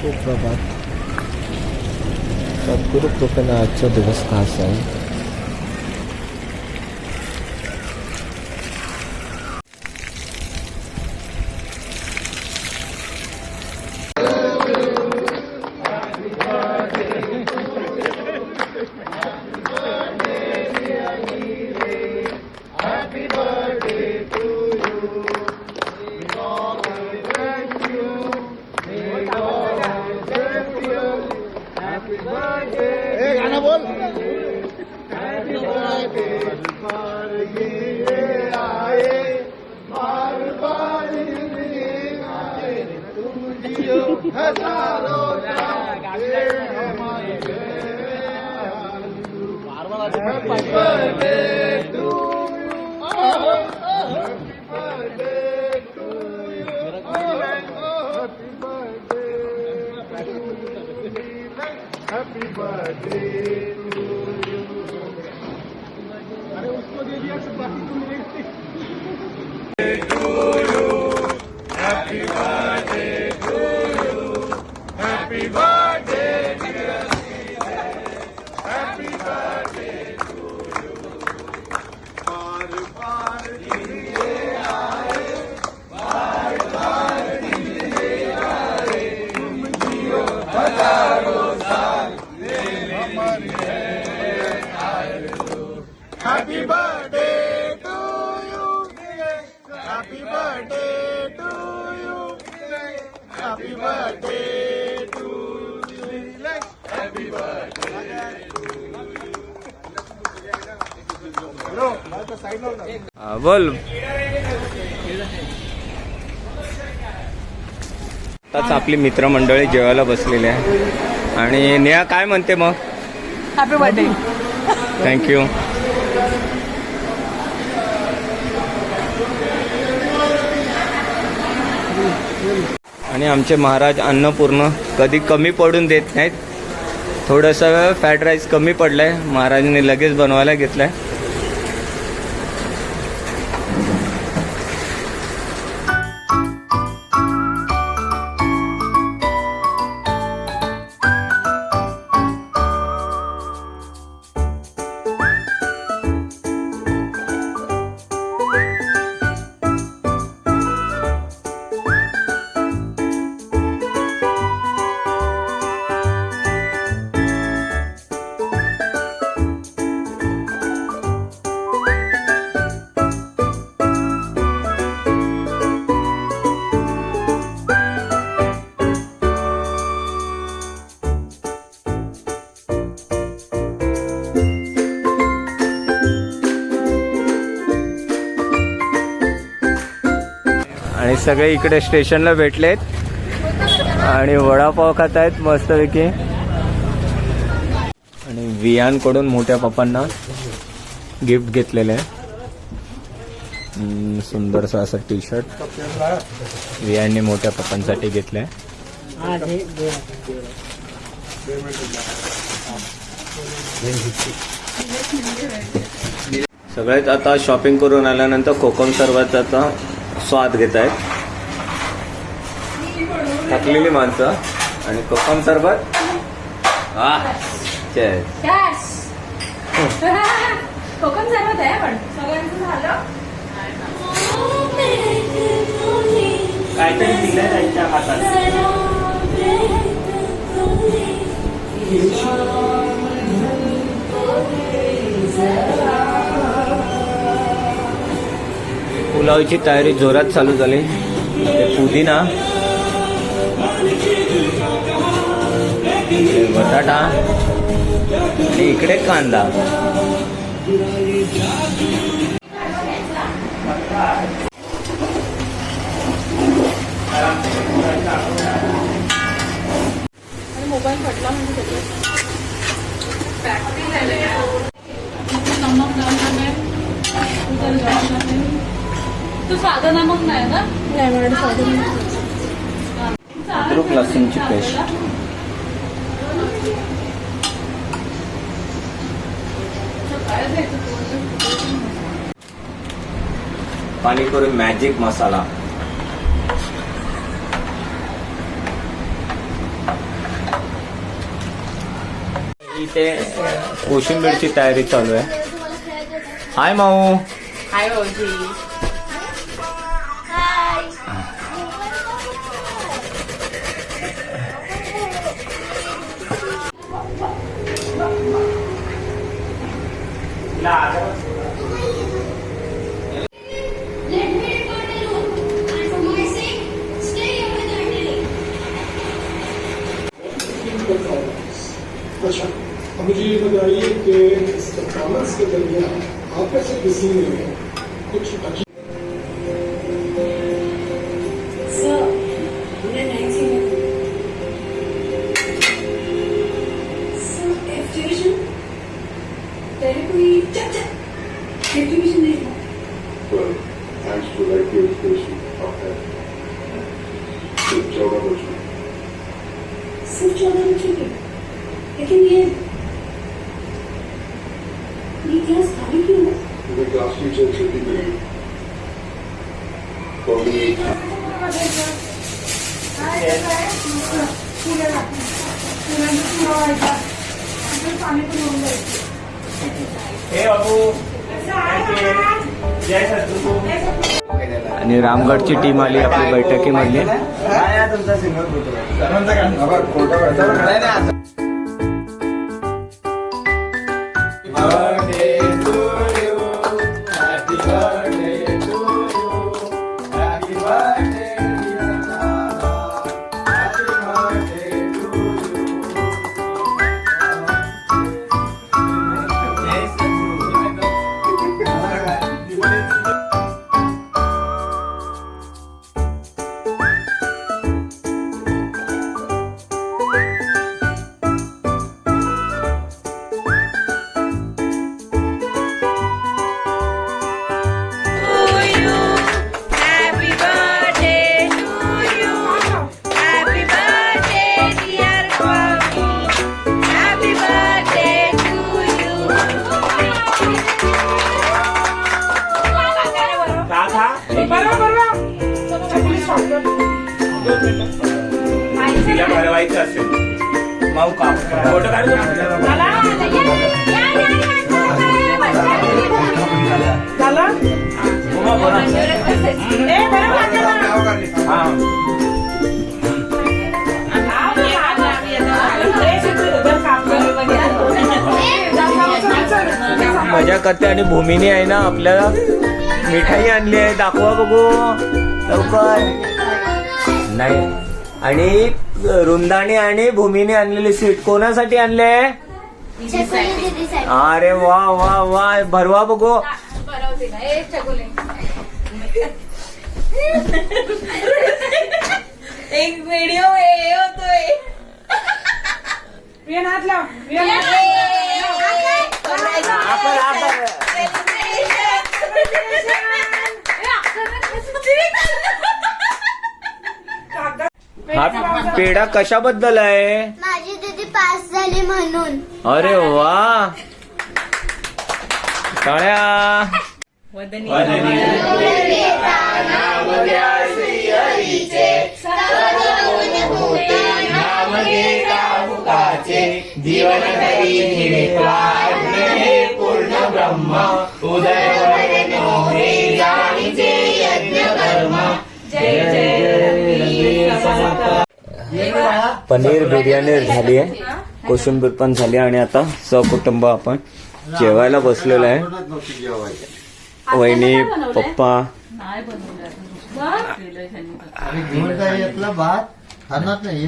सुप्रभात. सद्गुरू कृपेने आजचा दिवस खास आहे. बोल. आताच आपली मित्रमंडळी जेवायला बसलेली आहे आणि नेहा काय म्हणते मग? Happy birthday. थँक्यू. आणि आमचे महाराज अन्नपूर्ण कधी कमी पडून देत नाहीत. थोडंसं फ्राईड राईस कमी पडलाय, महाराजांनी लगेच बनवायला घेतलाय. आणि सगळे इकडे स्टेशनला भेटलेत आणि वडापाव खात आहेत मस्तपैकी. आणि वियांकडून मोठ्या पप्पांना गिफ्ट घेतलेलं आहे. सुंदरसा असं टी शर्ट वियांनी मोठ्या पप्पांसाठी घेतलंय. सगळेच आता शॉपिंग करून आल्यानंतर कोकम सरबताचा स्वाद घेत आहेत. थकलेली माणसं आणि कोकम सरबत. कोकम सरबत आहे पण सगळ्यांचं झालं. काहीतरी दिलं त्यांच्या हातात. पुलावची तयारी जोरात चालू झाली. पुदिना, बटाटा आणि इकडे कांदा. मोबाईल पडला म्हणजे नमक लावणार तू साधं नमक नाही ना? नाही साधं. अद्रक लसूणची पेस्ट. पाणीपुरी मॅजिक मसाला. इथे कोशिंबीरची तयारी चालू आहे. हाय माऊ. हाय भाऊजी. अच्छा, अब मुझे ये बताइए कि इस परफॉर्मेंस के दरमियान आप ऐसे किसी ने कुछ अजीब thanks to like your education of सिर्फ 14 बच्चों सिर्फ 14 बच्चों की, लेकिन ये क्लास खाली क्यों है? मुझे क्लास टीचर छुट्टी मिली तो भी आणि रामगडची टीम आली आपली बैठकीमधली. तिला भरवायचं असेल माऊ का फोटो काढू मजा करते. आणि भूमीने आहे ना आपल्याला मिठाई आणली आहे, दाखवा बघू लवकर. नाही, आणि रुंदाने आणि भूमीने आणलेली स्वीट कोणासाठी आणले? अरे वा वा वा, भरवा बघू. एक व्हिडिओ होतोय. हा पेढा कशाबद्दल आहे? माझी दीदी पास झाली म्हणून. अरे वा, टाळ्या. जीवन पूर्ण ब्रह्म उदय पनीर बिर्याणी झाली आहे, कोशिंबीर पण झाली आणि आता सहकुटुंब आपण जेवायला बसलेलो आहे. वहिनी, पप्पा. नाही बनवलं. भात खाणार नाही